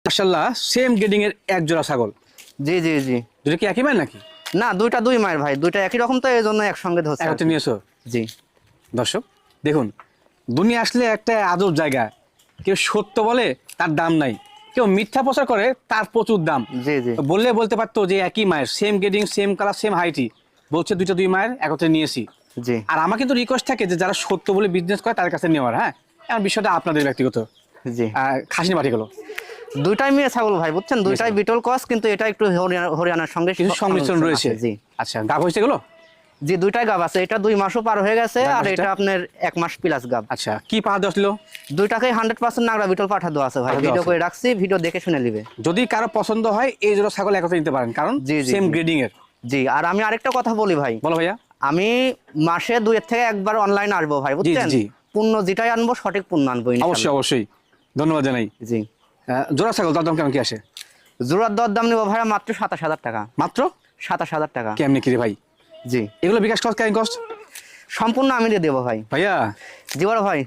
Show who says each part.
Speaker 1: মাশাআল্লাহ same grading এর এক জোড়া ছাগল।
Speaker 2: জি জি জি।
Speaker 1: দুটো কি একই মায়ের নাকি?
Speaker 2: না, দুইটা দুই মায়ের ভাই, দুইটা একই রকম, তো এই জন্য একসঙ্গে ধরছে আর
Speaker 1: একত্রে
Speaker 2: কি।
Speaker 1: নিয়েছো?
Speaker 2: জি
Speaker 1: দর্শক দেখুন, দুনিয়া আসলে একটা আজব জায়গা। কেউ সত্য বলে তার দাম নাই, কেউ মিথ্যা প্রচার করে তার প্রচুর দাম।
Speaker 2: জি জি
Speaker 1: বললে বলতে পারতো যে একই মায়ের, same grading, same colour, same হাইটই, বলছে দুই মায়ের একত্রে নিয়েছি।
Speaker 2: জি
Speaker 1: আর আমাকে তো রিকোয়েস্ট থাকে যে যারা সত্য বলে বিজনেস করে তাদের কাছে নেওয়ার। হ্যাঁ, এখন বিষয়টা আপনাদের ব্যক্তিগত।
Speaker 2: জি।
Speaker 1: খাসি পাঠি গেলো
Speaker 2: দুইটাই মেয়ে ছাগল ভাই, বুঝছেন, দুইটাই বিটল ক্রস, কিন্তু এটা একটু হরিয়ানার সঙ্গে
Speaker 1: কিছু সংমিশ্রণ রয়েছে।
Speaker 2: জি
Speaker 1: আচ্ছা, গাভ হয়েছে গেলো?
Speaker 2: জি, দুইটাই গাব আছে, এটা 2 মাসও পার হয়ে গেছে,
Speaker 1: গাব
Speaker 2: আর
Speaker 1: আছে?
Speaker 2: এটা আপনার 1 মাস প্লাস গাব।
Speaker 1: আচ্ছা, কি পাহা দেওয়া ছিল?
Speaker 2: দুইটাকে 100% নাগরা বিটল পাঠা দেওয়া আছে ভাই,
Speaker 1: পাঠা দেওয়া
Speaker 2: ভিডিও
Speaker 1: আছে।
Speaker 2: করে রাখছি, ভিডিও দেখে শুনে নিবে।
Speaker 1: যদি কারো পছন্দ হয় এই জোড়া ছাগল একত্রে নিতে পারেন, কারণ
Speaker 2: জি জি
Speaker 1: সেম
Speaker 2: জি।
Speaker 1: গ্রেডিং এর।
Speaker 2: জি, আর আমি আরেকটা কথা বলি ভাই,
Speaker 1: বলো ভাইয়া।
Speaker 2: আমি মাসে 2 এর থেকে একবার অনলাইন আসবো ভাই, বুঝছেন,
Speaker 1: জি।
Speaker 2: পূর্ণ যেটাই আনবো সঠিক পূর্ণ আনবো
Speaker 1: অবশ্যই
Speaker 2: ইনশাআল্লাহ।
Speaker 1: অবশ্যই, ধন্যবাদ জানাই।
Speaker 2: জি।
Speaker 1: জোড়া ছাগল তার দাম কেমন কি আসে?
Speaker 2: জোড়ার দর দাম নেবো ভাই মাত্র 27,000 টাকা।
Speaker 1: মাত্র
Speaker 2: 27,000 টাকা।
Speaker 1: কেমনি কি রে ভাই?
Speaker 2: জি,
Speaker 1: এগুলো বিকাশ কস্ট, ক্যারিং কস্ট
Speaker 2: সম্পূর্ণ আমি দিয়ে দেবো ভাই।
Speaker 1: ভাইয়া?
Speaker 2: জি বড় ভাই।